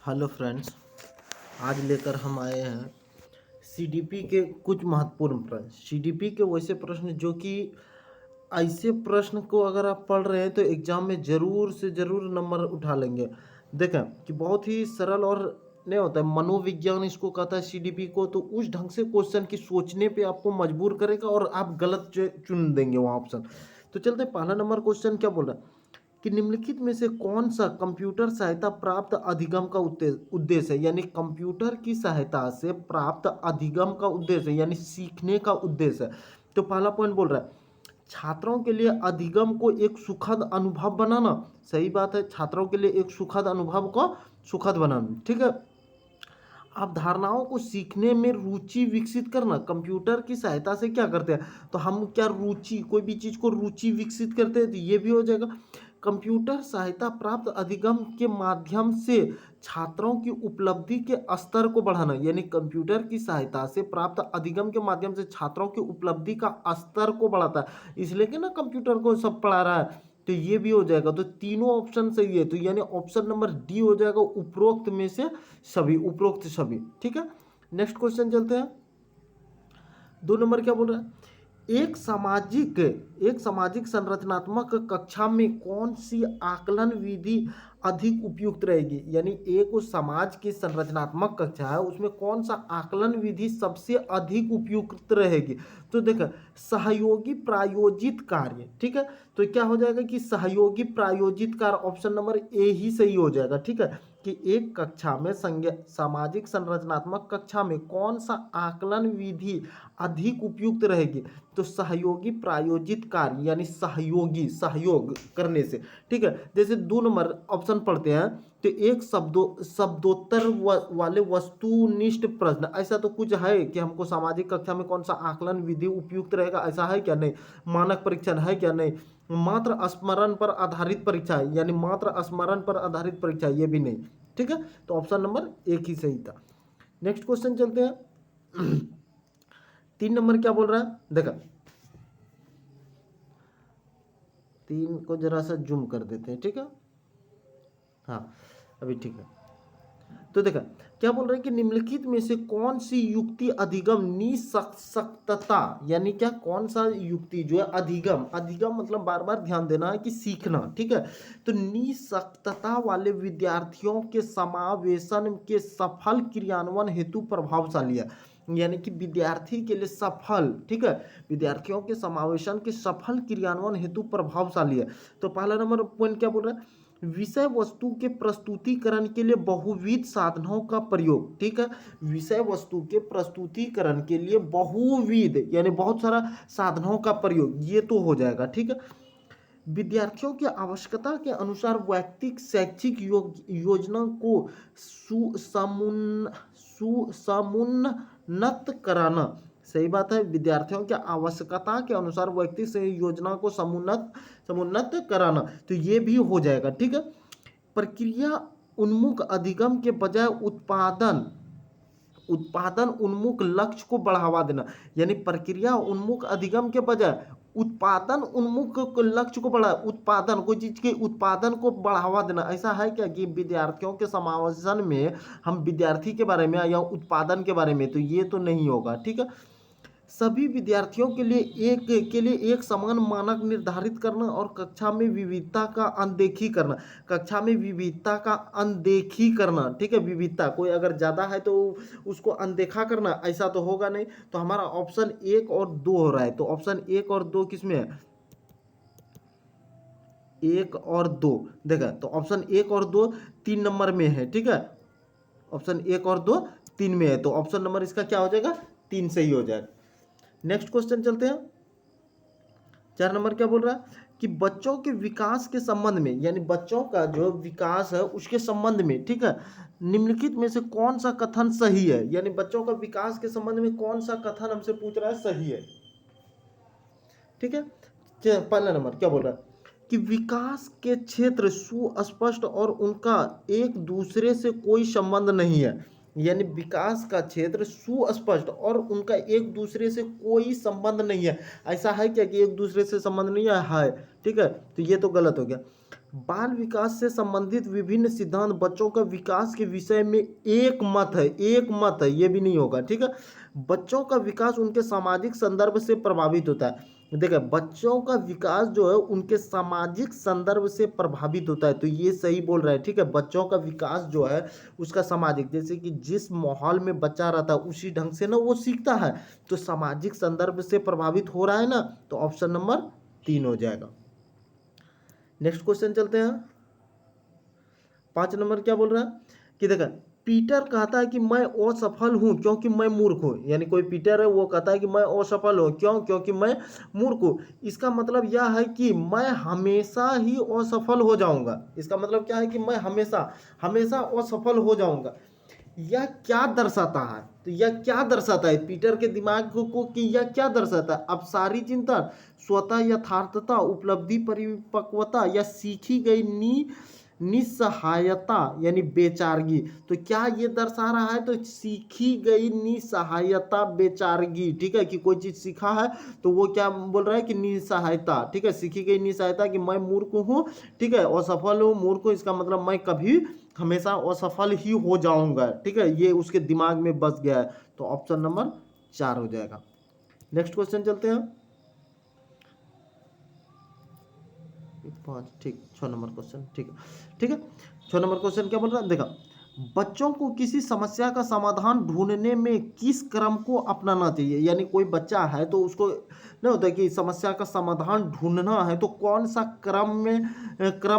Hello friends, आज लेकर हम आए हैं सीडीपी के कुछ महत्वपूर्ण प्रश्न। सीडीपी के वैसे प्रश्न जो कि ऐसे प्रश्न को अगर आप पढ़ रहे हैं तो एग्जाम में ज़रूर से ज़रूर नंबर उठा लेंगे। देखें कि बहुत ही सरल और नहीं होता है, मनोविज्ञान इसको कहता है सीडीपी को। तो उस ढंग से क्वेश्चन की सोचने पे आपको मजबूर करेगा और आप गलत चुन देंगे वहाँ ऑप्शन। तो चलते पहला नंबर क्वेश्चन क्या बोल रहा है कि निम्नलिखित में से कौन सा कंप्यूटर सहायता प्राप्त अधिगम का उद्देश्य है। यानी कंप्यूटर की सहायता से प्राप्त अधिगम का उद्देश्य है, यानी सीखने का उद्देश्य है। तो पहला पॉइंट बोल रहा है छात्रों के लिए अधिगम को एक सुखद अनुभव बनाना। सही बात है, छात्रों के लिए एक सुखद अनुभव को सुखद बनाना। ठीक है, आप धारणाओं को सीखने में रुचि विकसित करना। कंप्यूटर की सहायता से क्या करते हैं, तो हम क्या रुचि, कोई भी चीज़ को रुचि विकसित करते हैं, तो ये भी हो जाएगा। कंप्यूटर सहायता प्राप्त अधिगम के माध्यम से छात्रों की उपलब्धि के स्तर को बढ़ाना। यानी कंप्यूटर की सहायता से प्राप्त अधिगम के माध्यम से छात्रों की उपलब्धि का स्तर को बढ़ाता है, इसलिए कि ना कंप्यूटर को सब पढ़ा रहा है। तो ये भी हो जाएगा। तो तीनों ऑप्शन सही है, तो यानी ऑप्शन नंबर डी हो जाएगा उपरोक्त में से सभी, उपरोक्त सभी। ठीक है, नेक्स्ट क्वेश्चन चलते हैं। 2 नंबर क्या बोल रहा है, एक सामाजिक संरचनात्मक कक्षा में कौन सी आकलन विधि अधिक उपयुक्त रहेगी। यानी एक उस समाज की संरचनात्मक कक्षा है, उसमें कौन सा आकलन विधि सबसे अधिक उपयुक्त रहेगी। तो देखो, सहयोगी प्रायोजित कार्य। ठीक है, तो क्या हो जाएगा कि सहयोगी प्रायोजित कार्य, ऑप्शन नंबर ए ही सही हो जाएगा। ठीक है, कि एक कक्षा में सामाजिक संरचनात्मक कक्षा में कौन सा आकलन विधि अधिक उपयुक्त रहेगी। तो सहयोगी प्रायोजित कार्य, यानी सहयोग करने से। ठीक है, जैसे 2 नंबर ऑप्शन पढ़ते हैं, तो एक शब्दोत्तर वाले वस्तुनिष्ठ प्रश्न। ऐसा तो कुछ है कि हमको सामाजिक कक्षा में कौन सा आकलन विधि उपयुक्त रहेगा, ऐसा है क्या? नहीं। मानक परीक्षण है क्या? नहीं। मात्र स्मरण पर आधारित परीक्षा है, यानी मात्र स्मरण पर आधारित परीक्षा, ये भी नहीं। ठीक है, तो ऑप्शन नंबर एक ही सही था। नेक्स्ट क्वेश्चन चलते हैं। 3 नंबर क्या बोल रहा है, देखा 3 को जरा सा जूम कर देते हैं। ठीक है, हाँ अभी ठीक है। तो देखा क्या बोल रहे हैं कि निम्नलिखित में से कौन सी युक्ति अधिगम निःशक्तता, यानी क्या, कौन सा युक्ति जो है अधिगम मतलब बार बार ध्यान देना है कि सीखना। ठीक है, तो निःशक्तता वाले विद्यार्थियों के समावेशन के सफल क्रियान्वयन हेतु प्रभावशाली है। यानी कि विद्यार्थी के लिए सफल, ठीक है, विद्यार्थियों के समावेशन के सफल क्रियान्वयन हेतु प्रभावशाली है। तो पहला नंबर पॉइंट क्या बोल रहा है, विषय वस्तु के प्रस्तुतिकरण के लिए बहुविध साधनों का प्रयोग। ठीक है, विषय वस्तु के प्रस्तुतिकरण के लिए बहुविध यानी बहुत सारा साधनों का प्रयोग, ये तो हो जाएगा। ठीक है, विद्यार्थियों की आवश्यकता के अनुसार वैयक्तिक शैक्षिक योजना को समुन्नत कराना। सही बात है, विद्यार्थियों की आवश्यकता के अनुसार वैयक्तिक योजना को समुन्नत कराना, तो ये भी हो जाएगा। ठीक है, प्रक्रिया उन्मुख अधिगम के बजाय उत्पादन उन्मुख लक्ष्य को बढ़ावा देना। यानी प्रक्रिया उन्मुख अधिगम के बजाय उत्पादन उन्मुख लक्ष्य को बढ़ा, उत्पादन, कोई चीज के उत्पादन को बढ़ावा देना। ऐसा है क्या कि विद्यार्थियों के समावेशन में हम विद्यार्थी के बारे में या उत्पादन के बारे में, तो ये तो नहीं होगा। ठीक है, सभी विद्यार्थियों के लिए एक समान मानक निर्धारित करना और कक्षा में विविधता का अनदेखी करना। ठीक है, विविधता, कोई अगर ज़्यादा है तो उसको अनदेखा करना, ऐसा तो होगा नहीं। तो हमारा ऑप्शन 1 और 2 हो रहा है। तो ऑप्शन 1 और 2 किस में है, 1 और 2 देखा, तो ऑप्शन 1 और 2 3 नंबर में है। ठीक है, ऑप्शन 1 और 2 3 में है, तो ऑप्शन नंबर इसका क्या हो जाएगा, 3 सही हो जाएगा। नेक्स्ट क्वेश्चन चलते हैं। 4 नंबर क्या बोल रहा है कि बच्चों के विकास के संबंध में, यानी बच्चों का जो विकास है उसके संबंध में, ठीक है, निम्नलिखित में से कौन सा कथन सही है। यानी बच्चों का विकास के संबंध में कौन सा कथन हमसे पूछ रहा है, सही है। ठीक है, पहला नंबर क्या बोल रहा है कि विकास के क्षेत्र सुस्पष्ट और उनका एक दूसरे से कोई संबंध नहीं है। यानी विकास का क्षेत्र सुस्पष्ट और उनका एक दूसरे से कोई संबंध नहीं है। ऐसा है क्या कि एक दूसरे से संबंध नहीं है? ठीक है, तो ये तो गलत हो गया। बाल विकास से संबंधित विभिन्न सिद्धांत बच्चों का विकास के विषय में एक मत है, एक मत है, ये भी नहीं होगा। ठीक है, बच्चों का विकास उनके सामाजिक संदर्भ से प्रभावित होता है। देखिए, बच्चों का विकास जो है उनके सामाजिक संदर्भ से प्रभावित होता है, तो ये सही बोल रहा है। ठीक है, बच्चों का विकास जो है उसका सामाजिक, जैसे कि जिस माहौल में बच्चा रहता है उसी ढंग से ना वो सीखता है, तो सामाजिक संदर्भ से प्रभावित हो रहा है ना, तो ऑप्शन नंबर 3 हो जाएगा। नेक्स्ट क्वेश्चन चलते हैं। 5 नंबर क्या बोल रहा है कि देखा, पीटर कहता है कि मैं असफल हूं क्योंकि मैं मूर्ख हूं। यानी कोई पीटर है वो कहता है कि मैं असफल हूं, क्यों? क्योंकि मैं मूर्ख हूं। इसका मतलब यह है कि मैं हमेशा ही असफल हो जाऊंगा। इसका मतलब क्या है कि मैं हमेशा हमेशा असफल हो जाऊंगा। यह क्या दर्शाता है? तो यह क्या दर्शाता है पीटर के दिमाग को कि यह क्या दर्शाता है? अब सारी चिंतन, स्वतः यथार्थता, उपलब्धि, परिपक्वता या सीखी गई निसहायता यानी बेचारगी। तो क्या ये दर्शा रहा है? तो सीखी गई निसहायता, बेचारगी। ठीक है, कि कोई चीज सीखा है तो वो क्या बोल रहा है कि निसहायता। ठीक है, सीखी गई निसहायता, कि मैं मूर्ख हूँ, ठीक है, असफल हूँ, मूर्ख हूँ, इसका मतलब मैं कभी हमेशा असफल ही हो जाऊंगा। ठीक है, ये उसके दिमाग में बस गया है, तो ऑप्शन नंबर 4 हो जाएगा। नेक्स्ट क्वेश्चन चलते हैं। 5, ठीक, 6 नंबर क्वेश्चन। ठीक है, ठीक है, 6 नंबर क्वेश्चन क्या बोल रहा है? देखा, बच्चों को किसी समस्या का समाधान ढूंढने में किस क्रम को अपनाना चाहिए? यानी कोई बच्चा है तो उसको नहीं होता कि समस्या का समाधान ढूंढना है तो कौन सा क्रम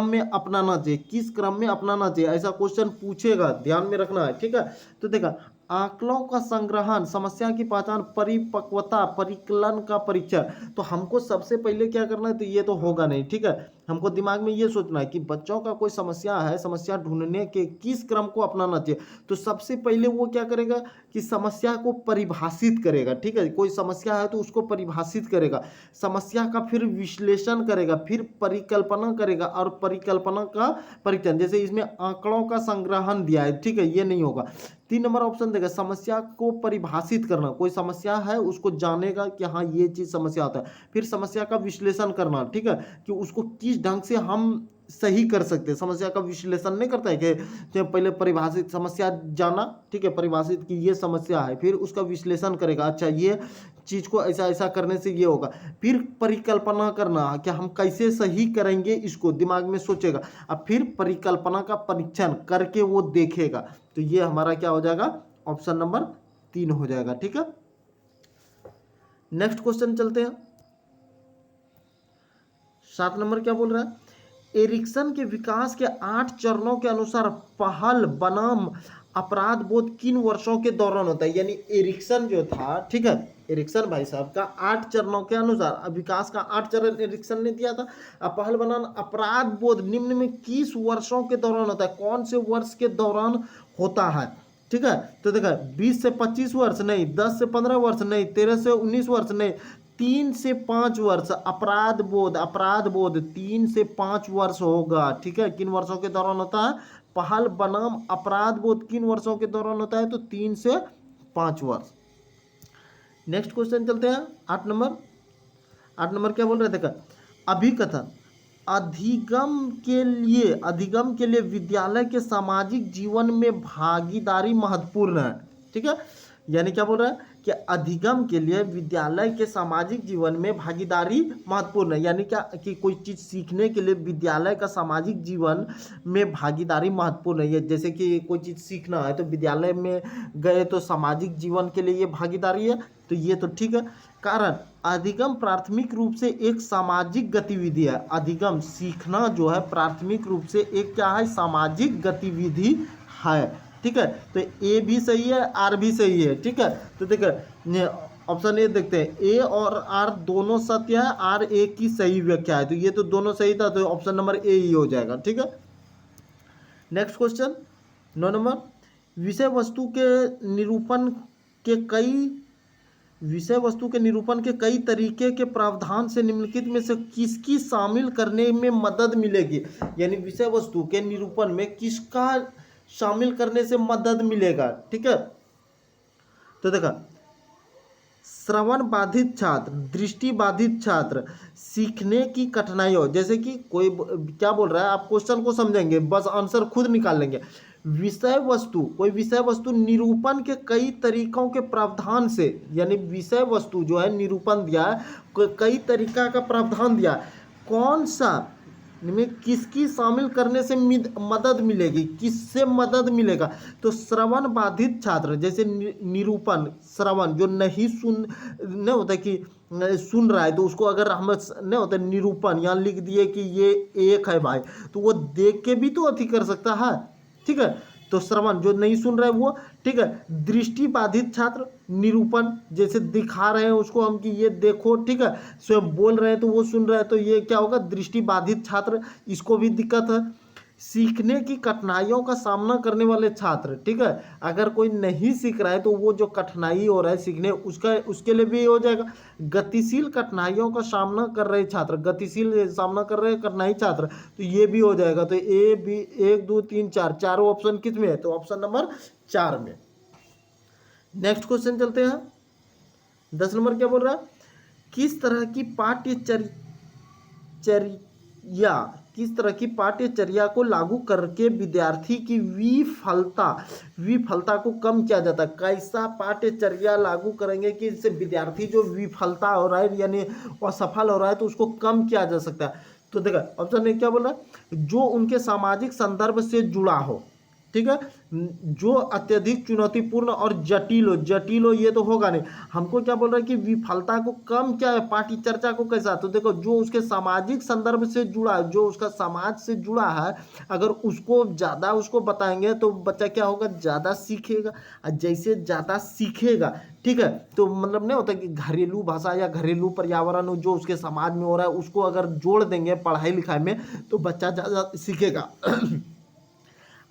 में अपनाना चाहिए, किस क्रम में अपनाना चाहिए, ऐसा क्वेश्चन पूछेगा, ध्यान में रखना है। ठीक है, तो देखा, आंकड़ों का संग्रहण, समस्या की पहचान, परिपक्वता, परिकलन का परीक्षण। तो हमको सबसे पहले क्या करना है? तो ये तो होगा नहीं। ठीक है, हमको दिमाग में ये सोचना है कि बच्चों का कोई समस्या है, समस्या ढूंढने के किस क्रम को अपनाना चाहिए। तो सबसे पहले वो क्या करेगा कि समस्या को परिभाषित करेगा। ठीक है, कोई समस्या है तो उसको परिभाषित करेगा, समस्या का फिर विश्लेषण करेगा, फिर परिकल्पना करेगा और परिकल्पना का परीक्षण। जैसे इसमें आंकड़ों का संग्रहण दिया है, ठीक है, ये नहीं होगा। 3 नंबर ऑप्शन देगा, समस्या को परिभाषित करना, कोई समस्या है उसको जानेगा कि हाँ ये चीज समस्या होता है, फिर समस्या का विश्लेषण करना। ठीक है, कि उसको किस ढंग से हम सही कर सकते हैं। समस्या का विश्लेषण नहीं करता है कि पहले परिभाषित समस्या जाना, ठीक है, परिभाषित कि ये समस्या है, फिर उसका विश्लेषण करेगा, अच्छा ये चीज को ऐसा ऐसा करने से ये होगा, फिर परिकल्पना करना कि हम कैसे सही करेंगे, इसको दिमाग में सोचेगा, अब फिर परिकल्पना का परीक्षण करके वो देखेगा। तो ये हमारा क्या हो जाएगा? ऑप्शन नंबर 3 हो जाएगा। ठीक है, नेक्स्ट क्वेश्चन चलते हैं। 7 नंबर क्या बोल रहा है? एरिक्सन के विकास के 8 चरणों के अनुसार पहल बनाम अपराध बोध किन वर्षों के दौरान होता है? यानी एरिक्सन जो था, ठीक है, एरिक्सन भाई साहब का 8 चरणों के अनुसार विकास का 8 चरण एरिक्सन ने दिया था। पहल बनाम अपराध बोध निम्न में किस वर्षों के दौरान होता है? कौन से वर्ष के दौरान होता है? ठीक है, तो देखा, 20 से 25 वर्ष नहीं, 10 से 15 वर्ष नहीं, 13 से 19 वर्ष नहीं, 3 से 5 वर्ष। अपराध बोध 3 से 5 वर्ष होगा। ठीक है, किन वर्षों के दौरान होता है? पहल बनाम अपराध बोध किन वर्षों के दौरान होता है? तो 3 से 5 वर्ष। नेक्स्ट क्वेश्चन चलते हैं। 8 नंबर। 8 नंबर क्या बोल रहे थे? अभिकथन, अधिगम के लिए विद्यालय के सामाजिक जीवन में भागीदारी महत्वपूर्ण है। ठीक है, यानी क्या बोल रहा है कि अधिगम के लिए विद्यालय के सामाजिक जीवन में भागीदारी महत्वपूर्ण है। यानी क्या कि कोई चीज सीखने के लिए विद्यालय का सामाजिक जीवन में भागीदारी महत्वपूर्ण है। जैसे कि कोई चीज सीखना है तो विद्यालय में गए तो सामाजिक जीवन के लिए ये भागीदारी है, तो ये तो ठीक है। कारण, अधिगम प्राथमिक रूप से एक सामाजिक गतिविधि है। अधिगम सीखना जो है प्राथमिक रूप से एक क्या है? सामाजिक गतिविधि है। ठीक है, तो ए भी सही है, आर भी सही है। ठीक है, तो देखिए ऑप्शन ए देखते हैं, ए और आर दोनों सत्य है, आर ए की सही व्याख्या है, तो ये तो दोनों सही था, तो ऑप्शन नंबर ए ही हो जाएगा। ठीक है, नेक्स्ट क्वेश्चन 9 नंबर। विषय वस्तु के निरूपण के कई तरीके के प्रावधान से निम्नलिखित में से किसकी शामिल करने में मदद मिलेगी? यानी विषय वस्तु के निरूपण में किसका शामिल करने से मदद मिलेगा? ठीक है, तो देखा, श्रवण बाधित छात्र, दृष्टि बाधित छात्र, सीखने की कठिनाइयों, जैसे कि कोई क्या बोल रहा है, आप क्वेश्चन को समझेंगे, बस आंसर खुद निकाल लेंगे। विषय वस्तु, कोई विषय वस्तु निरूपण के कई तरीकों के प्रावधान से, यानी विषय वस्तु जो है निरूपण दिया है, कई तरीका का प्रावधान दिया है, कौन सा में किसकी शामिल करने से मदद मिलेगी, किससे मदद मिलेगा? तो श्रवण बाधित छात्र, जैसे निरूपण, श्रवण जो नहीं सुन नहीं होता कि सुन रहा है, तो उसको अगर हम नहीं होता निरूपण यहाँ लिख दिए कि ये एक है भाई, तो वो देख के भी तो अति कर सकता है, ठीक है। तो श्रवण जो नहीं सुन रहे वो, ठीक है। दृष्टि बाधित छात्र निरूपण, जैसे दिखा रहे हैं उसको हम कि ये देखो, ठीक है, स्वयं बोल रहे हैं तो वो सुन रहे हैं, तो ये क्या होगा, दृष्टि बाधित छात्र, इसको भी दिक्कत है। सीखने की कठिनाइयों का सामना करने वाले छात्र, ठीक है, अगर कोई नहीं सीख रहा है तो वो जो कठिनाई हो रहा है सीखने उसका, उसके लिए भी हो जाएगा। गतिशील कठिनाइयों का सामना कर रहे छात्र, गतिशील सामना कर रहे कठिनाई छात्र, तो ये भी हो जाएगा। तो ए बी, 1 2 3 4, चारों ऑप्शन किस में है? तो ऑप्शन नंबर 4 में। नेक्स्ट क्वेश्चन चलते हैं। 10 नंबर क्या बोल रहा है, किस तरह की किस तरह की पाठ्यचर्या को लागू करके विद्यार्थी की विफलता को कम किया जाता है? कैसा पाठ्यचर्या लागू करेंगे कि इससे विद्यार्थी जो विफलता हो रहा है यानी असफल हो रहा है तो उसको कम किया जा सकता है? तो देखा ऑप्शन ए क्या बोल रहा है, जो उनके सामाजिक संदर्भ से जुड़ा हो, ठीक है, जो अत्यधिक चुनौतीपूर्ण और जटिल हो ये तो होगा नहीं। हमको क्या बोल रहा है कि विफलता को कम क्या है, पार्टी चर्चा को कैसा, तो देखो जो उसके सामाजिक संदर्भ से जुड़ा है, जो उसका समाज से जुड़ा है, अगर उसको ज़्यादा उसको बताएंगे तो बच्चा क्या होगा, ज़्यादा सीखेगा। और जैसे ज़्यादा सीखेगा, ठीक है, तो मतलब नहीं होता कि घरेलू भाषा या घरेलू पर्यावरण जो उसके समाज में हो रहा है उसको अगर जोड़ देंगे पढ़ाई लिखाई में तो बच्चा ज़्यादा सीखेगा।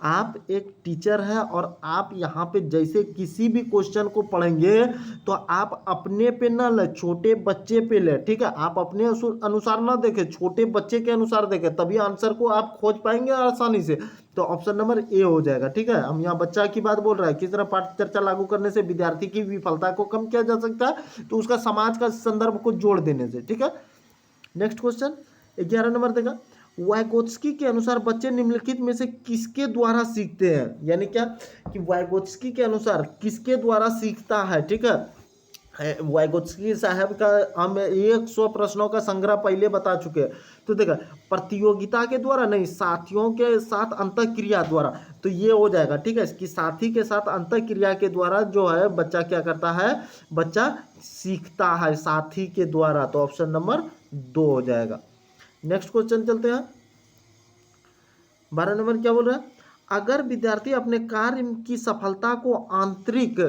आप एक टीचर हैं और आप यहाँ पे जैसे किसी भी क्वेश्चन को पढ़ेंगे तो आप अपने पे ना ले, छोटे बच्चे पे ले, ठीक है, आप अपने अनुसार ना देखें, छोटे बच्चे के अनुसार देखें, तभी आंसर को आप खोज पाएंगे आसानी से। तो ऑप्शन नंबर ए हो जाएगा, ठीक है। हम यहाँ बच्चा की बात बोल रहा है, किस तरह पाठ चर्चा लागू करने से विद्यार्थी की विफलता को कम किया जा सकता है, तो उसका समाज का संदर्भ को जोड़ देने से, ठीक है। नेक्स्ट क्वेश्चन 11 नंबर देगा, वाइगोत्स्की के अनुसार बच्चे निम्नलिखित में से किसके द्वारा सीखते हैं? यानी क्या कि वाइगोत्स्की के अनुसार किसके द्वारा सीखता है, ठीक है। वाइगोत्स्की साहब का हम 100 प्रश्नों का संग्रह पहले बता चुके हैं। तो देखा प्रतियोगिता के द्वारा नहीं, साथियों के साथ अंतःक्रिया द्वारा, तो ये हो जाएगा, ठीक है, कि साथी के साथ अंतःक्रिया के द्वारा जो है बच्चा क्या करता है, बच्चा सीखता है साथी के द्वारा। तो ऑप्शन नंबर 2 हो जाएगा। नेक्स्ट क्वेश्चन चलते हैं। 12 नंबर क्या बोल रहा है, अगर विद्यार्थी अपने कार्य की सफलता को आंतरिक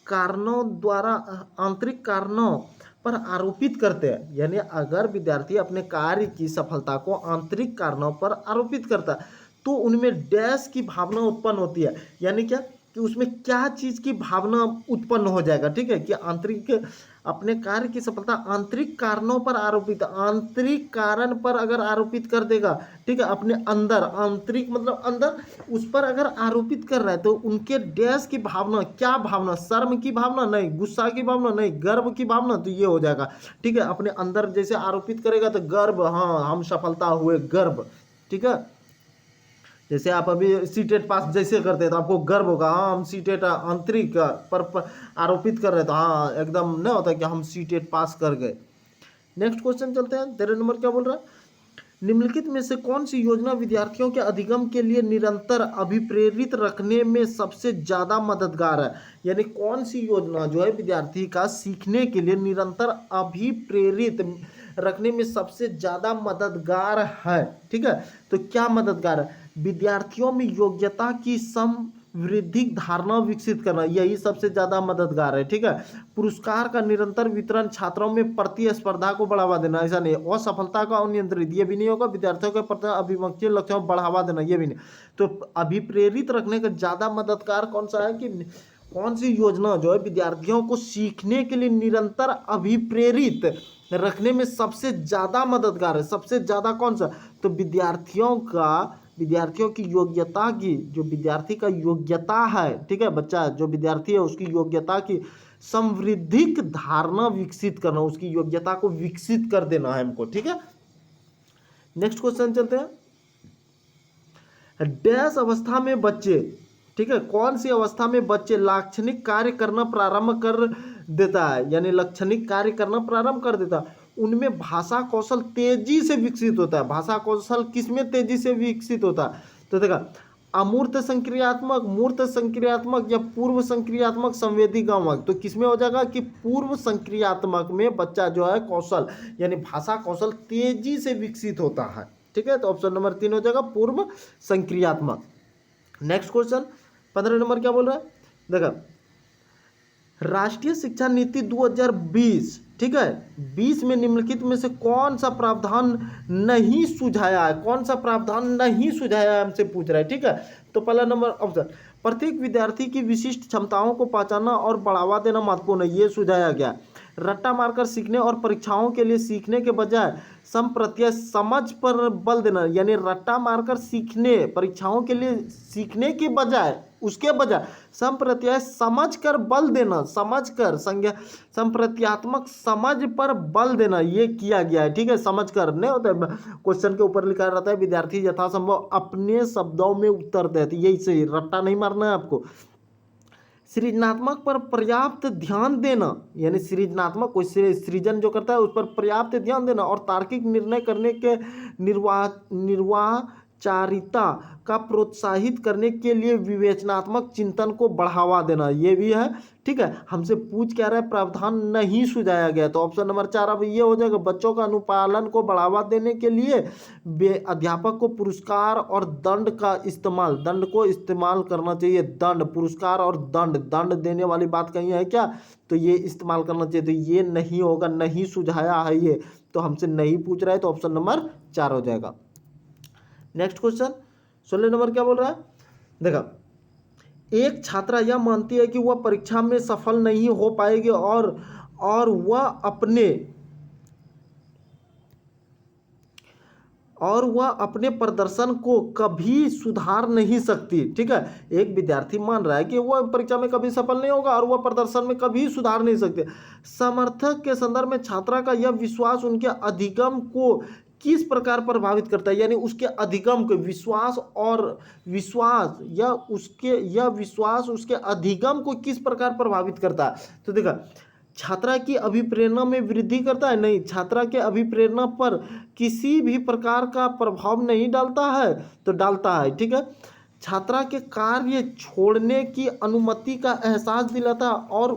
कारणों पर आरोपित करते हैं, यानी अगर विद्यार्थी अपने कार्य की सफलता को आंतरिक कारणों पर आरोपित करता है तो उनमें डैश की भावना उत्पन्न होती है। यानी क्या कि उसमें क्या चीज की भावना उत्पन्न हो जाएगा, ठीक है, कि आंतरिक अपने कार्य की सफलता आंतरिक कारणों पर आरोपित, आंतरिक कारण पर अगर आरोपित कर देगा, ठीक है, अपने अंदर, आंतरिक मतलब अंदर, उस पर अगर आरोपित कर रहा है तो उनके डैश की भावना, क्या भावना, शर्म की भावना नहीं, गुस्सा की भावना नहीं, गर्व की भावना, तो ये हो जाएगा, ठीक है। अपने अंदर जैसे आरोपित करेगा तो गर्व, हाँ हम सफलता हुए, गर्व, ठीक है। जैसे आप अभी सीटेट पास जैसे करते हैं तो आपको गर्व होगा, हाँ हम सीटेट आंतरिक पर आरोपित कर रहे, तो हाँ एकदम नहीं होता कि हम सीटेट पास कर गए। नेक्स्ट क्वेश्चन चलते हैं। 13 नंबर क्या बोल रहा है, निम्नलिखित में से कौन सी योजना विद्यार्थियों के अधिगम के लिए निरंतर अभिप्रेरित रखने में सबसे ज़्यादा मददगार है? यानी कौन सी योजना जो है विद्यार्थी का सीखने के लिए निरंतर अभिप्रेरित रखने में सबसे ज़्यादा मददगार है, ठीक है। तो क्या मददगार है, विद्यार्थियों में योग्यता की समवृद्धिक धारणा विकसित करना, यही सबसे ज़्यादा मददगार है, ठीक है। पुरस्कार का निरंतर वितरण, छात्रों में प्रतिस्पर्धा को बढ़ावा देना, ऐसा नहीं, असफलता का अनियंत्रित, ये भी नहीं होगा, विद्यार्थियों के प्रति अभिमुखी लक्ष्यों को बढ़ावा देना, ये भी नहीं। तो अभिप्रेरित रखने का ज़्यादा मददगार कौन सा है, कि कौन सी योजना जो है विद्यार्थियों को सीखने के लिए निरंतर अभिप्रेरित रखने में सबसे ज़्यादा मददगार है, सबसे ज़्यादा कौन सा, तो विद्यार्थियों की योग्यता की, जो विद्यार्थी का योग्यता है, ठीक है, बच्चा जो विद्यार्थी है उसकी योग्यता की संवैधानिक धारणा विकसित करना, उसकी योग्यता को विकसित कर देना है हमको, ठीक है। नेक्स्ट क्वेश्चन चलते हैं। डैश अवस्था में बच्चे, ठीक है, कौन सी अवस्था में बच्चे लाक्षणिक कार्य करना प्रारंभ कर देता है, यानी लाक्षणिक कार्य करना प्रारंभ कर देता है, उनमें भाषा कौशल तेजी से विकसित होता है। भाषा कौशल किसमें तेजी से विकसित होता है? तो देखा, अमूर्त संक्रियात्मक, मूर्त संक्रियात्मक या पूर्व संक्रियात्मक, संवेदीगामक। तो किसमें हो जाएगा कि पूर्व संक्रियात्मक में बच्चा जो है कौशल यानी भाषा कौशल तेजी से विकसित होता है, ठीक है। तो ऑप्शन नंबर 3 हो जाएगा पूर्व संक्रियात्मक। नेक्स्ट क्वेश्चन 15 नंबर क्या बोल रहा है? देखा, राष्ट्रीय शिक्षा नीति 2020, ठीक है, 20 में निम्नलिखित में से कौन सा प्रावधान नहीं सुझाया है? कौन सा प्रावधान नहीं सुझाया है हमसे पूछ रहा है, ठीक है। तो पहला नंबर ऑप्शन, प्रत्येक विद्यार्थी की विशिष्ट क्षमताओं को पहचानना और बढ़ावा देना महत्वपूर्ण है, ये सुझाया गया। रट्टा मारकर सीखने और परीक्षाओं के लिए सीखने के बजाय संप्रत्यय समझ पर बल देना, यानी रट्टा मारकर सीखने, परीक्षाओं के लिए सीखने के बजाय, उसके बजाय संप्रत्यय समझ कर बल देना, समझ कर संज्ञा संप्रत्यात्मक समझ पर बल देना, ये किया गया है, ठीक है। समझ कर नहीं होता है, क्वेश्चन के ऊपर लिखा रहता है विद्यार्थी यथासंभव अपने शब्दों में उत्तर दे, तो यही सही, रट्टा नहीं मारना है आपको। सृजनात्मक पर पर्याप्त ध्यान देना, यानी सृजनात्मक कोई सृजन जो करता है उस पर पर्याप्त ध्यान देना, और तार्किक निर्णय करने के निर्वाचारिता का प्रोत्साहित करने के लिए विवेचनात्मक चिंतन को बढ़ावा देना, ये भी है, ठीक है। हमसे पूछ क्या रहा है? प्रावधान नहीं सुझाया गया, तो ऑप्शन नंबर 4 अब ये हो जाएगा। बच्चों का अनुपालन को बढ़ावा देने के लिए अध्यापक को पुरस्कार और दंड का इस्तेमाल, दंड को इस्तेमाल करना चाहिए। दंड, पुरस्कार और दंड, दंड देने वाली बात कहीं है क्या? तो ये इस्तेमाल करना चाहिए, तो ये नहीं होगा, नहीं सुझाया है ये, तो हमसे नहीं पूछ रहा है, तो ऑप्शन नंबर 4 हो जाएगा। नेक्स्ट क्वेश्चन 16 नंबर क्या बोल रहा है? देखा, एक छात्रा यह मानती है कि वह परीक्षा में सफल नहीं हो पाएगी और वह अपने प्रदर्शन को कभी सुधार नहीं सकती, ठीक है। एक विद्यार्थी मान रहा है कि वह परीक्षा में कभी सफल नहीं होगा और वह प्रदर्शन में कभी सुधार नहीं सकते। समर्थक के संदर्भ में छात्रा का यह विश्वास उनके अधिगम को किस प्रकार प्रभावित करता है, यानी उसके अधिगम को, विश्वास उसके अधिगम को किस प्रकार प्रभावित करता है? तो देखा, छात्रा की अभिप्रेरणा में वृद्धि करता है? नहीं, छात्रा के अभिप्रेरणा पर किसी भी प्रकार का प्रभाव नहीं डालता है, तो डालता है, ठीक है। छात्रा के कार्य छोड़ने की अनुमति का एहसास दिलाता है और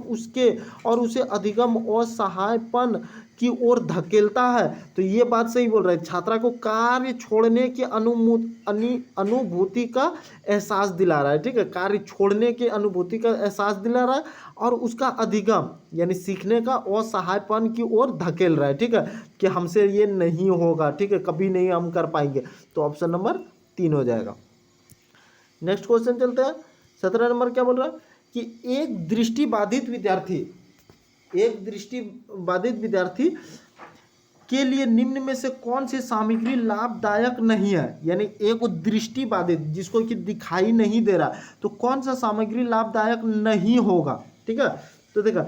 उसे अधिगम और सहायपन की ओर धकेलता है, तो ये बात सही बोल रहे हैं। छात्रा को कार्य छोड़ने की अनुभूति का एहसास दिला रहा है, ठीक है, कार्य छोड़ने की अनुभूति का एहसास दिला रहा है और उसका अधिगम यानी सीखने का असहायपन की ओर धकेल रहा है, ठीक है, कि हमसे ये नहीं होगा, ठीक है, कभी नहीं हम कर पाएंगे, तो ऑप्शन नंबर 3 हो जाएगा। नेक्स्ट क्वेश्चन चलते हैं। 17 नंबर क्या बोल रहा है कि एक दृष्टिबाधित विद्यार्थी के लिए निम्न में से कौन सी सामग्री लाभदायक नहीं है, यानी एक दृष्टिबाधित जिसको कि दिखाई नहीं दे रहा, तो कौन सा सामग्री लाभदायक नहीं होगा, ठीक है। तो देखा,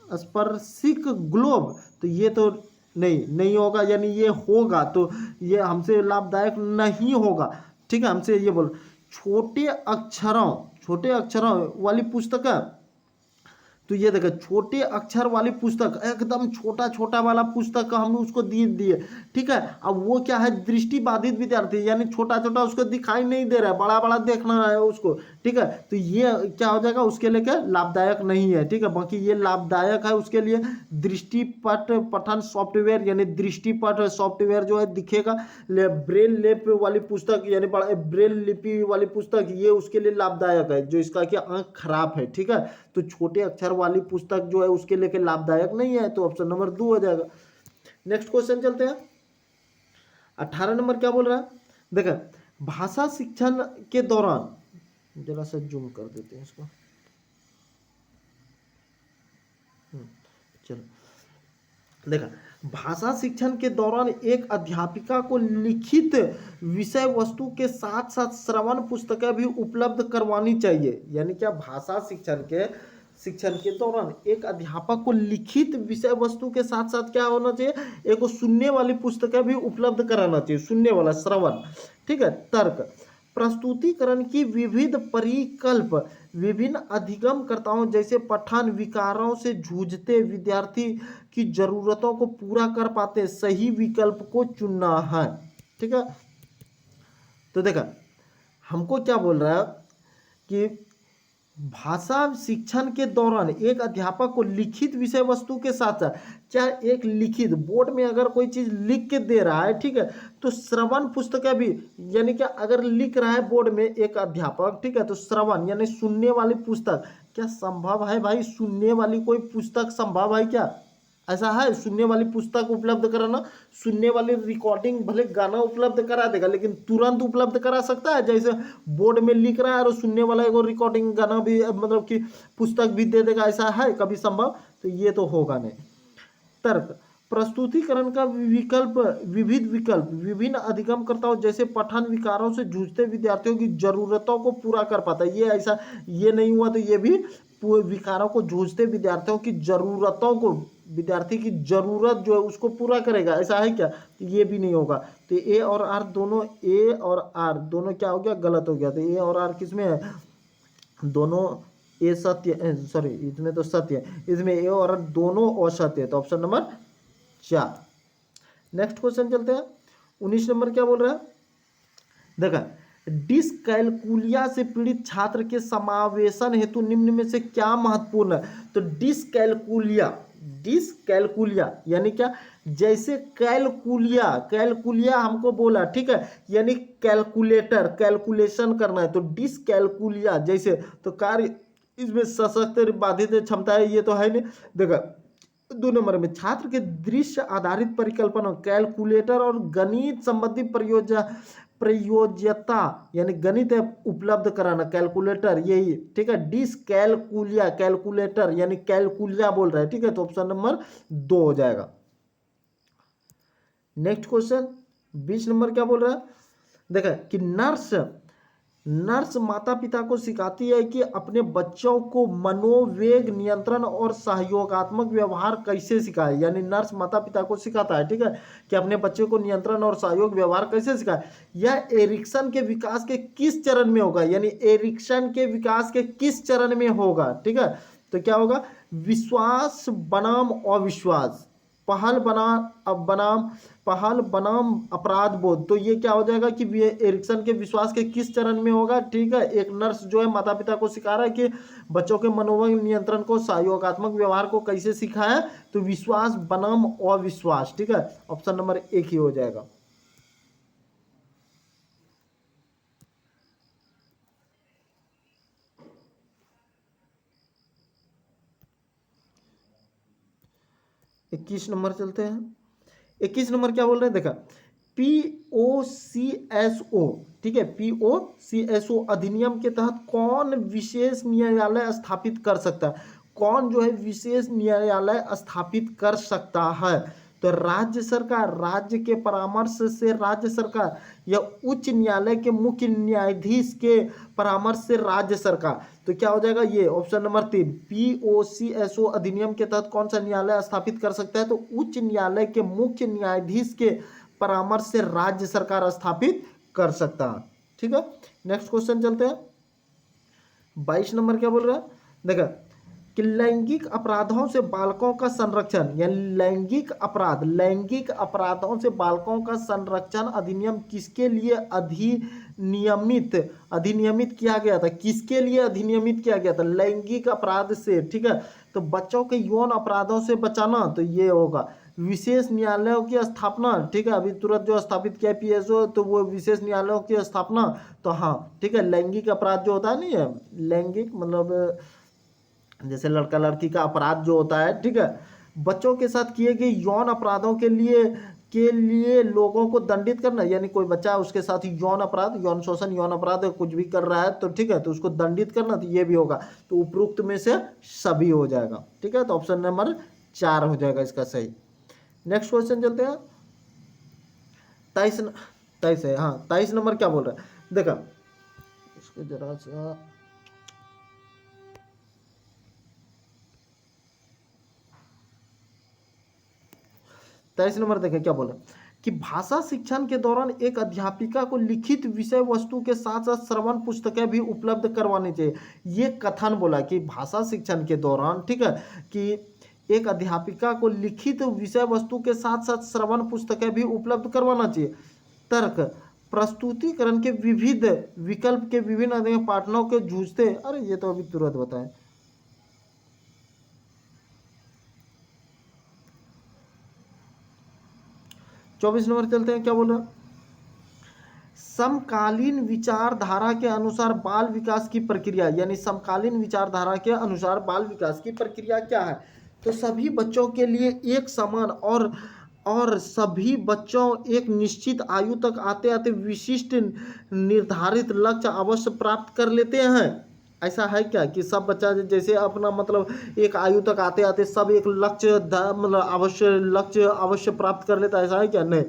स्पर्शिक ग्लोब, तो ये तो नहीं होगा, यानी ये होगा तो ये हमसे लाभदायक नहीं होगा, ठीक है। हमसे ये बोल, छोटे अक्षरों वाली पुस्तक है, तो ये देखो छोटे अक्षर वाली पुस्तक, एकदम छोटा छोटा वाला पुस्तक हमने उसको दिए, ठीक है। अब वो क्या है, दृष्टिबाधित विद्यार्थी, यानी छोटा छोटा उसको दिखाई नहीं दे रहा है, बड़ा बड़ा देखना है उसको, ठीक है। तो ये क्या हो जाएगा, उसके लिए क्या लाभदायक नहीं है, ठीक है। बाकी ये लाभदायक है उसके लिए दृष्टिपट पठन सॉफ्टवेयर, यानी दृष्टिपट सॉफ्टवेयर जो है दिखेगा। ब्रेल लिपि वाली पुस्तक, यानी ब्रेल लिपि वाली पुस्तक, ये उसके लिए लाभदायक है जो इसका क्या आंख खराब है, ठीक है। तो छोटे अक्षर वाली पुस्तक जो है उसके लिए लाभदायक नहीं है, तो ऑप्शन नंबर 2 हो जाएगा। नेक्स्ट क्वेश्चन चलते हैं। 18 नंबर क्या बोल रहा है? देखा, भाषा शिक्षण के दौरान, जरा सा जूम कर देते हैं इसको, चलो। देखा, भाषा शिक्षण के दौरान एक अध्यापिका को लिखित विषय वस्तु के साथ साथ श्रवण पुस्तकें भी उपलब्ध करवानी चाहिए। यानी क्या, भाषा शिक्षण के दौरान एक अध्यापक को लिखित विषय वस्तु के साथ साथ क्या होना चाहिए, एक सुनने वाली पुस्तकें भी उपलब्ध कराना चाहिए, सुनने वाला श्रवण। ठीक है। तर्क प्रस्तुतिकरण की विविध परिकल्प विभिन्न अधिगमकर्ताओं जैसे पठन विकारों से जूझते विद्यार्थी की जरूरतों को पूरा कर पाते सही विकल्प को चुनना है। ठीक है। तो देखा हमको क्या बोल रहा है कि भाषा शिक्षण के दौरान एक अध्यापक को लिखित विषय वस्तु के साथ साथ, चाहे एक लिखित बोर्ड में अगर कोई चीज लिख के दे रहा है, ठीक है, तो श्रवण पुस्तकें भी, यानी कि अगर लिख रहा है बोर्ड में एक अध्यापक, ठीक है, तो श्रवण यानी सुनने वाली पुस्तक, क्या संभव है भाई, सुनने वाली कोई पुस्तक संभव है क्या? ऐसा है सुनने वाली पुस्तक उपलब्ध कराना? सुनने वाली रिकॉर्डिंग भले गाना उपलब्ध करा देगा लेकिन तुरंत उपलब्ध करा सकता है? जैसे बोर्ड में लिख रहा है और सुनने वाला एगो रिकॉर्डिंग गाना भी, मतलब कि पुस्तक भी दे देगा, ऐसा है कभी संभव? तो ये तो होगा नहीं। तर्क प्रस्तुतिकरण का विविध विकल्प विभिन्न अधिगमकर्ताओं जैसे पठन विकारों से जूझते विद्यार्थियों की जरूरतों को पूरा कर पाता है। ये ऐसा ये नहीं हुआ तो ये भी विकारों को जूझते विद्यार्थियों की जरूरतों को, विद्यार्थी की जरूरत जो है उसको पूरा करेगा, ऐसा है क्या? तो ये भी नहीं होगा। तो ए और आर दोनों, ए और आर दोनों क्या हो गया, गलत हो गया। तो ए और आर किसमें है? दोनों ए सत्य, सॉरी इसमें तो सत्य है, इसमें ए और आर दोनों असत्य है। तो ऑप्शन नंबर 4। नेक्स्ट क्वेश्चन चलते हैं। 19 नंबर क्या बोल रहा है, देखा डिसकैलकुलिया से पीड़ित छात्र के समावेशन हेतु निम्न में से क्या महत्वपूर्ण है? तो डिसकैलकुलिया यानी क्या, जैसे कैलकुलिया हमको बोला, ठीक है, यानी कैलकुलेटर, कैलकुलेशन करना है, तो डिसकैलकुलिया जैसे, तो कार्य इसमें सशक्त बाधित क्षमता है, ये तो है नहीं। देखा 2 नंबर में छात्र के दृश्य आधारित परिकल्पना, कैलकुलेटर और गणित संबंधी प्रयोज्यता यानी गणित उपलब्ध कराना, कैलकुलेटर यही, ठीक है। डिसकैलकुलिया कैलकुलेटर यानी कैलकुलिया बोल रहा है, ठीक है, तो ऑप्शन नंबर 2 हो जाएगा। नेक्स्ट क्वेश्चन 20 नंबर क्या बोल रहा है, देखा कि नर्स माता पिता को सिखाती है कि अपने बच्चों को मनोवेग नियंत्रण और सहयोगात्मक व्यवहार कैसे सिखाए। यानी नर्स माता पिता को सिखाता है, ठीक है, कि अपने बच्चे को नियंत्रण और सहयोग व्यवहार कैसे सिखाए। यह एरिक्सन के विकास के किस चरण में होगा? यानी एरिक्सन के विकास के किस चरण में होगा, ठीक है। तो क्या होगा, विश्वास बनाम अविश्वास, पहल बनाम अपराध बोध। तो ये क्या हो जाएगा कि एरिक्सन के विश्वास के किस चरण में होगा, ठीक है। एक नर्स जो है माता पिता को सिखा रहा है कि बच्चों के मनोवेग नियंत्रण को, सहयोगात्मक व्यवहार को कैसे सिखाया, तो विश्वास बनाम अविश्वास, ठीक है, ऑप्शन नंबर 1 ही हो जाएगा। इक्कीस नंबर चलते हैं। 21 नंबर क्या बोल रहे हैं, देखा POCSO, ठीक है, POCSO अधिनियम के तहत कौन विशेष न्यायालय स्थापित कर सकता है? कौन जो है विशेष न्यायालय स्थापित कर सकता है? तो राज्य सरकार, राज्य के परामर्श से राज्य सरकार, या उच्च न्यायालय के मुख्य न्यायाधीश के परामर्श से राज्य सरकार। तो क्या हो जाएगा ये ऑप्शन नंबर 3, POCSO अधिनियम के तहत कौन सा न्यायालय स्थापित कर सकता है? तो उच्च न्यायालय के मुख्य न्यायाधीश के परामर्श से राज्य सरकार स्थापित कर सकता है, ठीक है। नेक्स्ट क्वेश्चन चलते हैं। 22 नंबर क्या बोल रहा है, देखा कि लैंगिक अपराधों से बालकों का संरक्षण, यानी लैंगिक अपराधों से बालकों का संरक्षण अधिनियम किसके लिए अधिनियमित किया गया था? किसके लिए अधिनियमित किया गया था? लैंगिक अपराध से, ठीक है, तो बच्चों के यौन अपराधों से बचाना, तो ये होगा। विशेष न्यायालयों की स्थापना, ठीक है, अभी तुरंत जो स्थापित किया PSO, तो वो विशेष न्यायालयों की स्थापना, तो हाँ, ठीक है, लैंगिक अपराध जो होता है, नहीं है लैंगिक मतलब जैसे लड़का लड़की का अपराध जो होता है, ठीक है, बच्चों के साथ किए गए यौन अपराधों के लिए लोगों को दंडित करना, यानी कोई बच्चा उसके साथ यौन अपराध, यौन शोषण, यौन अपराध कुछ भी कर रहा है, तो ठीक है, तो उसको दंडित करना, तो ये भी होगा। तो उपरोक्त में से सभी हो जाएगा, ठीक है, तो ऑप्शन नंबर 4 हो जाएगा इसका सही। नेक्स्ट क्वेश्चन चलते हैं। 23 है, हाँ 23 नंबर क्या बोल रहा है देखा, इसको जरा सा 23 नंबर देखें क्या बोला कि भाषा शिक्षण के दौरान एक अध्यापिका को लिखित विषय वस्तु के साथ साथ श्रवण पुस्तकें भी उपलब्ध करवानी चाहिए। ये कथन बोला कि भाषा शिक्षण के दौरान, ठीक है, कि एक अध्यापिका को लिखित विषय वस्तु के साथ साथ श्रवण पुस्तकें भी उपलब्ध करवाना चाहिए। तर्क, प्रस्तुतिकरण के विविध विकल्प के विभिन्न पाठनों के जूझते, अरे ये तो अभी तुरंत बताएं। चौबीस नंबर चलते हैं क्या बोल रहा, समकालीन विचारधारा के अनुसार बाल विकास की प्रक्रिया, यानी समकालीन विचारधारा के अनुसार बाल विकास की प्रक्रिया क्या है। तो सभी बच्चों के लिए एक समान और सभी बच्चों एक निश्चित आयु तक आते आते विशिष्ट निर्धारित लक्ष्य अवश्य प्राप्त कर लेते हैं। ऐसा है क्या कि सब बच्चा जैसे अपना मतलब एक आयु तक आते आते सब एक लक्ष्य मतलब लक्ष्य अवश्य प्राप्त कर लेता है, ऐसा है क्या? नहीं,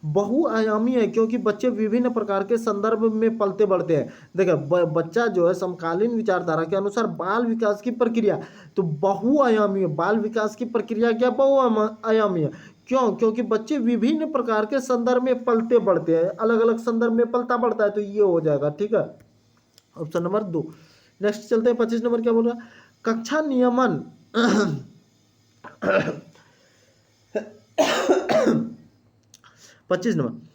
बहुआयामी है क्योंकि बच्चे विभिन्न प्रकार के संदर्भ में पलते बढ़ते हैं। देखिए बच्चा जो है समकालीन विचारधारा के अनुसार बाल विकास की प्रक्रिया तो बहुआयामी है। बाल विकास की प्रक्रिया क्या बहुआयामी है? क्यों? क्योंकि बच्चे विभिन्न प्रकार के संदर्भ में पलते बढ़ते हैं, अलग अलग संदर्भ में पलता बढ़ता है, तो ये हो जाएगा। ठीक है, ऑप्शन नंबर 2। नेक्स्ट चलते हैं 25 नंबर क्या बोल रहा है, कक्षा नियमन 25 नंबर,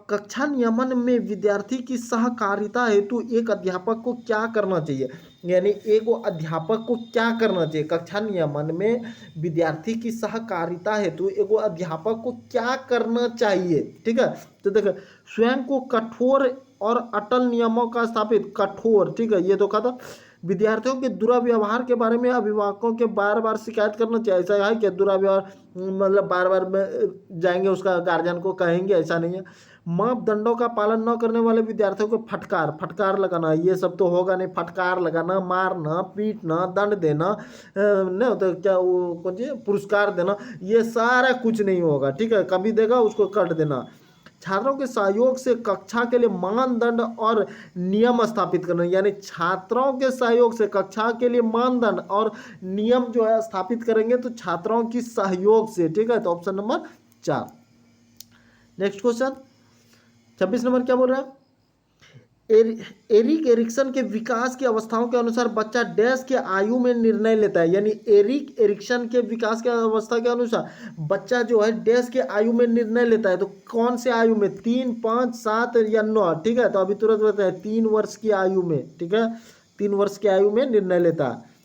कक्षा नियमन में विद्यार्थी की सहकारिता हेतु एक अध्यापक को क्या करना चाहिए, यानी एक अध्यापक को क्या करना चाहिए। कक्षा नियमन में विद्यार्थी की सहकारिता हेतु एक अध्यापक को क्या करना चाहिए। ठीक है, तो देखो स्वयं को कठोर और अटल नियमों का स्थापित, कठोर, ठीक है, ये तो कहा था। विद्यार्थियों के दुर्व्यवहार के बारे में अभिभावकों के बार बार शिकायत करना चाहिए। ऐसा है कि दुर्व्यवहार मतलब बार बार जाएंगे उसका गार्जियन को कहेंगे, ऐसा नहीं है। मापदंडों का पालन न करने वाले विद्यार्थियों को फटकार लगाना, ये सब तो होगा नहीं। फटकार लगाना, मारना, पीटना, दंड देना, नहीं तो क्या वो कौन सी पुरस्कार देना, ये सारा कुछ नहीं होगा। ठीक है, कभी देगा उसको कट देना। छात्रों के सहयोग से कक्षा के लिए मानदंड और नियम स्थापित करना, यानी छात्रों के सहयोग से कक्षा के लिए मानदंड और नियम जो है स्थापित करेंगे तो छात्रों की सहयोग से। ठीक है, तो option number 4। Next question 26 number क्या बोल रहा है, एरिक एरिक्सन के विकास की अवस्थाओं के अनुसार बच्चा डैश के आयु में निर्णय लेता है, यानी एरिक एरिक्सन के विकास के अवस्था के अनुसार बच्चा जो है डैश के आयु में निर्णय लेता है। तो कौन से आयु में, 3, 5, 7 या 9? ठीक है, तो अभी तुरंत बताए 3 वर्ष की आयु में। ठीक है, 3 वर्ष की आयु में निर्णय लेता है।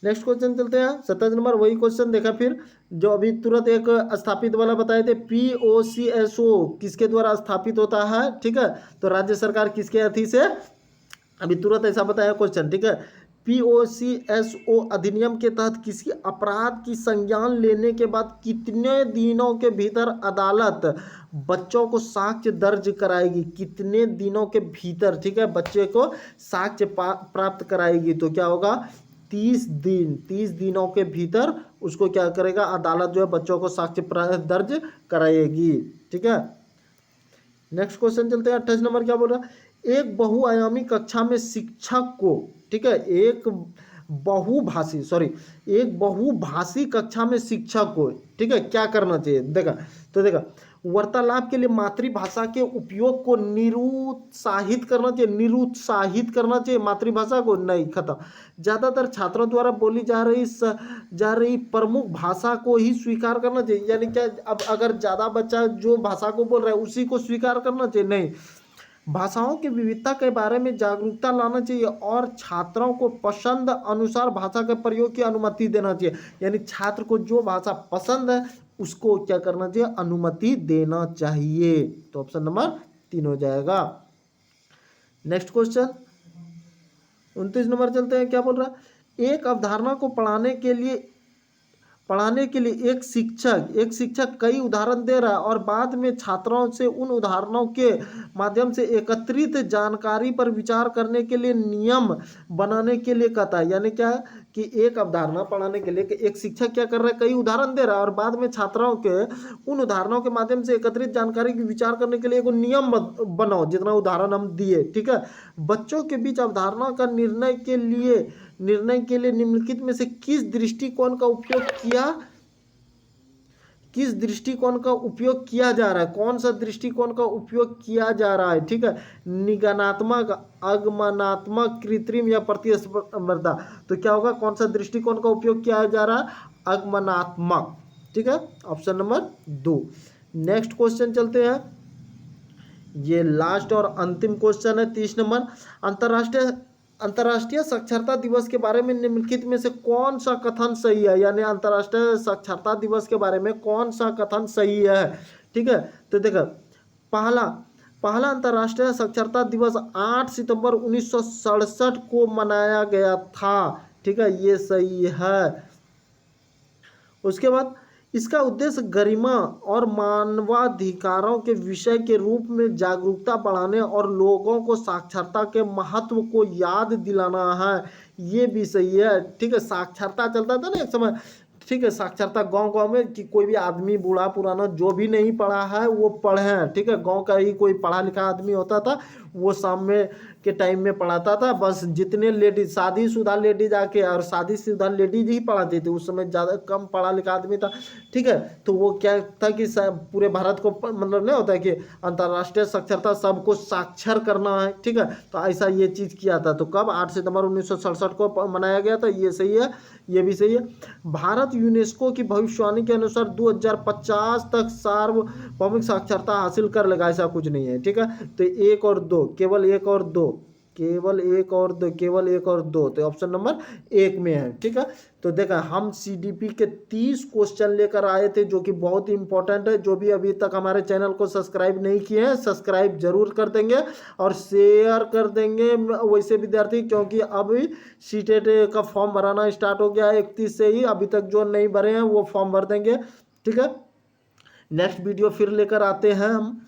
नेक्स्ट क्वेश्चन चलते हैं 27 नंबर, वही क्वेश्चन देखा फिर जो अभी तुरंत एक स्थापित वाला बताए थे। POCSO किसके द्वारा स्थापित होता है? ठीक है, तो राज्य सरकार किसके अथी से, अभी तुरंत ऐसा बताया क्वेश्चन। ठीक है, POCSO अधिनियम के तहत किसी अपराध की संज्ञान लेने के बाद कितने दिनों के भीतर अदालत बच्चों को साक्ष्य दर्ज कराएगी? कितने दिनों के भीतर, ठीक है, बच्चे को साक्ष्य प्राप्त कराएगी? तो क्या होगा, 30 दिन। 30 दिनों के भीतर उसको क्या करेगा, अदालत जो है बच्चों को साक्ष्य दर्ज कराएगी। ठीक है, नेक्स्ट क्वेश्चन चलते हैं 28 नंबर क्या बोल रहा है, एक बहुआयामी कक्षा में शिक्षक को, ठीक है, एक बहुभाषी कक्षा में शिक्षक को, ठीक है, क्या करना चाहिए? देखा वार्तालाप के लिए मातृभाषा के उपयोग को निरुत्साहित करना चाहिए। मातृभाषा को नहीं, खत्म। ज़्यादातर छात्रों द्वारा बोली जा रही प्रमुख भाषा को ही स्वीकार करना चाहिए, यानी क्या, अब अगर ज़्यादा बच्चा जो भाषा को बोल रहा है उसी को स्वीकार करना चाहिए? नहीं, भाषाओं की विविधता के बारे में जागरूकता लाना चाहिए और छात्रों को पसंद अनुसार भाषा के प्रयोग की अनुमति देना चाहिए, यानी छात्र को जो भाषा पसंद है उसको क्या करना चाहिए, अनुमति देना चाहिए। तो ऑप्शन नंबर 3 हो जाएगा। नेक्स्ट क्वेश्चन 29 नंबर चलते हैं, क्या बोल रहा है, एक अवधारणा को पढ़ाने के लिए एक शिक्षक कई उदाहरण दे रहा है और बाद में छात्रों से उन उदाहरणों के माध्यम से एकत्रित जानकारी पर विचार करने के लिए नियम बनाने के लिए कहता है, यानी क्या है कि एक अवधारणा पढ़ाने के लिए कि एक शिक्षक क्या कर रहा है, कई उदाहरण दे रहा है और बाद में छात्राओं के उन उदाहरणों के माध्यम से एकत्रित जानकारी की विचार करने के लिए एक नियम बनाओ जितना उदाहरण हम दिए। ठीक है, बच्चों के बीच अवधारणा का निर्णय के लिए निम्नलिखित में से किस दृष्टिकोण का उपयोग किया जा रहा है, कौन सा दृष्टिकोण का उपयोग किया जा रहा है। ठीक है, निगमनात्मक, आगमनात्मक, कृत्रिम या प्रतिस्पर्धा। तो क्या होगा, कौन सा दृष्टिकोण का उपयोग किया जा रहा है, आगमनात्मक। ठीक है, ऑप्शन नंबर 2। नेक्स्ट क्वेश्चन चलते हैं, ये लास्ट और अंतिम क्वेश्चन है 30 नंबर। अंतर्राष्ट्रीय साक्षरता दिवस के बारे में निम्नलिखित में से कौन सा कथन सही है, यानी अंतर्राष्ट्रीय साक्षरता दिवस के बारे में कौन सा कथन सही है। ठीक है, तो देखो, पहला अंतर्राष्ट्रीय साक्षरता दिवस 8 सितंबर 1967 को मनाया गया था। ठीक है, ये सही है। उसके बाद इसका उद्देश्य गरिमा और मानवाधिकारों के विषय के रूप में जागरूकता बढ़ाने और लोगों को साक्षरता के महत्व को याद दिलाना है। ये भी सही है। ठीक है, साक्षरता चलता था ना एक समय। ठीक है, साक्षरता गांव में कि कोई भी आदमी बूढ़ा पुराना जो भी नहीं पढ़ा है वो पढ़े। ठीक है, गांव का ही कोई पढ़ा लिखा आदमी होता था, वो शाम में के टाइम में पढ़ाता था। बस जितने लेडीज, शादीशुदा लेडीज आके, और शादीशुदा लेडीज ही पढ़ाती थी उस समय, ज़्यादा कम पढ़ा लिखा आदमी था। ठीक है, तो वो क्या था कि पूरे भारत को, मतलब नहीं होता है कि अंतर्राष्ट्रीय साक्षरता सबको साक्षर करना है। ठीक है, तो ऐसा ये चीज़ किया था। तो कब, 8 सितंबर 1967 को मनाया गया था। ये सही है, ये भी सही है। भारत यूनेस्को की भविष्यवाणी के अनुसार 2050 तक सार्वभौमिक साक्षरता हासिल कर लेगा, ऐसा कुछ नहीं है। ठीक है, तो 1 और 2, केवल 1 और 2, केवल 1 और 2, केवल 1 और 2, तो ऑप्शन नंबर 1 में है। ठीक है, तो देखा, हम सीडीपी के 30 क्वेश्चन लेकर आए थे जो कि बहुत ही इंपॉर्टेंट है। जो भी अभी तक हमारे चैनल को सब्सक्राइब नहीं किए हैं, सब्सक्राइब जरूर कर देंगे और शेयर कर देंगे वैसे विद्यार्थी, क्योंकि अभी सीटेट का फॉर्म भराना स्टार्ट हो गया है 31 से ही। अभी तक जो नहीं भरे हैं वो फॉर्म भर देंगे। ठीक है, नेक्स्ट वीडियो फिर लेकर आते हैं हम।